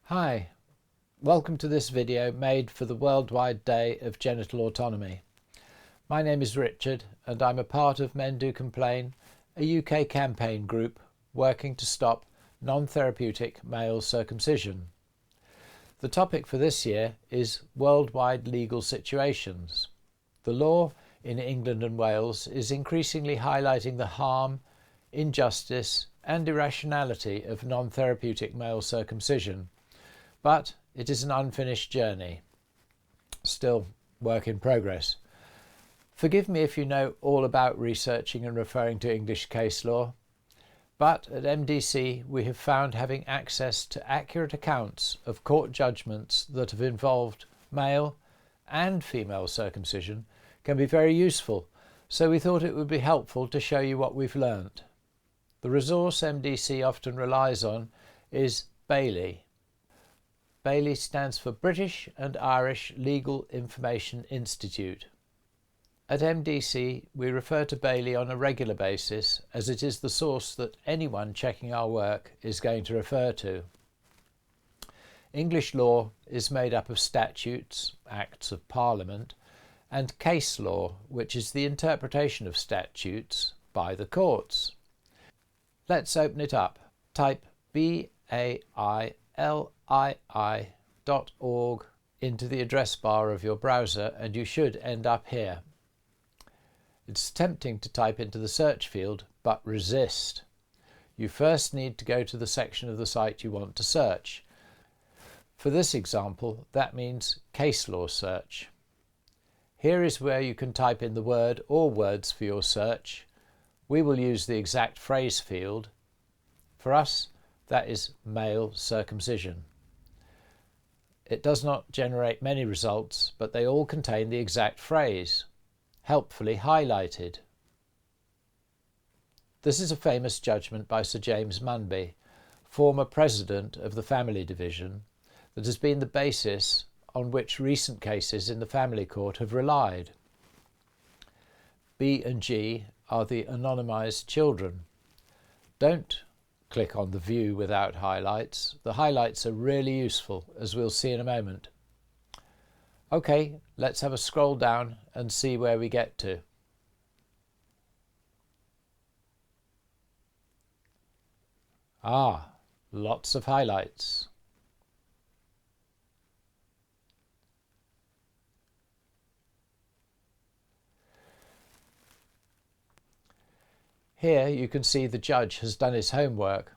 Hi, welcome to this video made for the Worldwide Day of Genital Autonomy. My name is Richard and I'm a part of Men Do Complain, a UK campaign group working to stop non-therapeutic male circumcision. The topic for this year is worldwide legal situations. The law in England and Wales is increasingly highlighting the harm, injustice and irrationality of non-therapeutic male circumcision. But it is an unfinished journey, still work in progress. Forgive me if you know all about researching and referring to English case law, but at MDC we have found having access to accurate accounts of court judgments that have involved male and female circumcision can be very useful, so we thought it would be helpful to show you what we've learnt. The resource MDC often relies on is Bailey. Bailey stands for British and Irish Legal Information Institute. At MDC, we refer to Bailey on a regular basis as it is the source that anyone checking our work is going to refer to. English law is made up of statutes, Acts of Parliament, and case law, which is the interpretation of statutes by the courts. Let's open it up. Type baili.org into the address bar of your browser and you should end up here. It's tempting to type into the search field, but resist. You first need to go to the section of the site you want to search. For this example, that means case law search. Here is where you can type in the word or words for your search. We will use the exact phrase field. For us, that is male circumcision. It does not generate many results, but they all contain the exact phrase, helpfully highlighted. This is a famous judgment by Sir James Munby, former president of the Family Division, that has been the basis on which recent cases in the Family Court have relied. B and G are the anonymised children. Don't click on the view without highlights. The highlights are really useful, as we'll see in a moment. Okay, let's have a scroll down and see where we get to. Lots of highlights. Here you can see the judge has done his homework,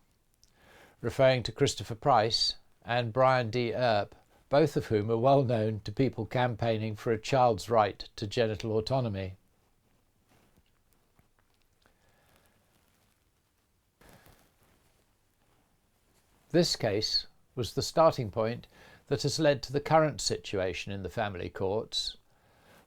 referring to Christopher Price and Brian D. Earp, both of whom are well known to people campaigning for a child's right to genital autonomy. This case was the starting point that has led to the current situation in the family courts,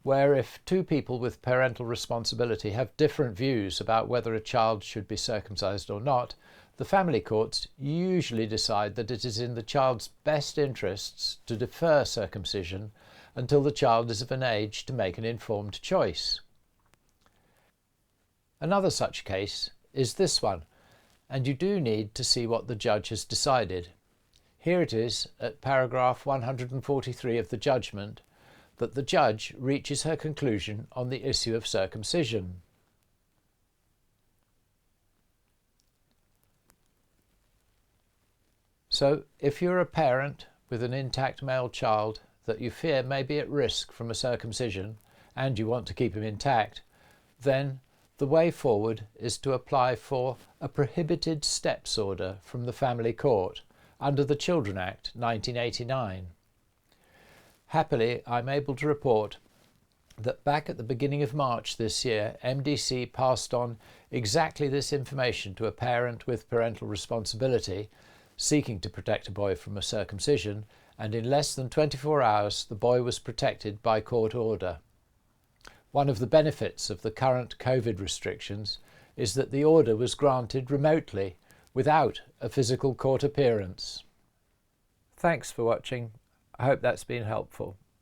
where if two people with parental responsibility have different views about whether a child should be circumcised or not, the family courts usually decide that it is in the child's best interests to defer circumcision until the child is of an age to make an informed choice. Another such case is this one, and you do need to see what the judge has decided. Here it is at paragraph 143 of the judgment, that the judge reaches her conclusion on the issue of circumcision. So, if you're a parent with an intact male child that you fear may be at risk from a circumcision and you want to keep him intact, then the way forward is to apply for a prohibited steps order from the family court under the Children Act 1989. Happily, I'm able to report that back at the beginning of March this year, MDC passed on exactly this information to a parent with parental responsibility seeking to protect a boy from a circumcision, and in less than 24 hours the boy was protected by court order. One of the benefits of the current COVID restrictions is that the order was granted remotely without a physical court appearance. Thanks for watching. I hope that's been helpful.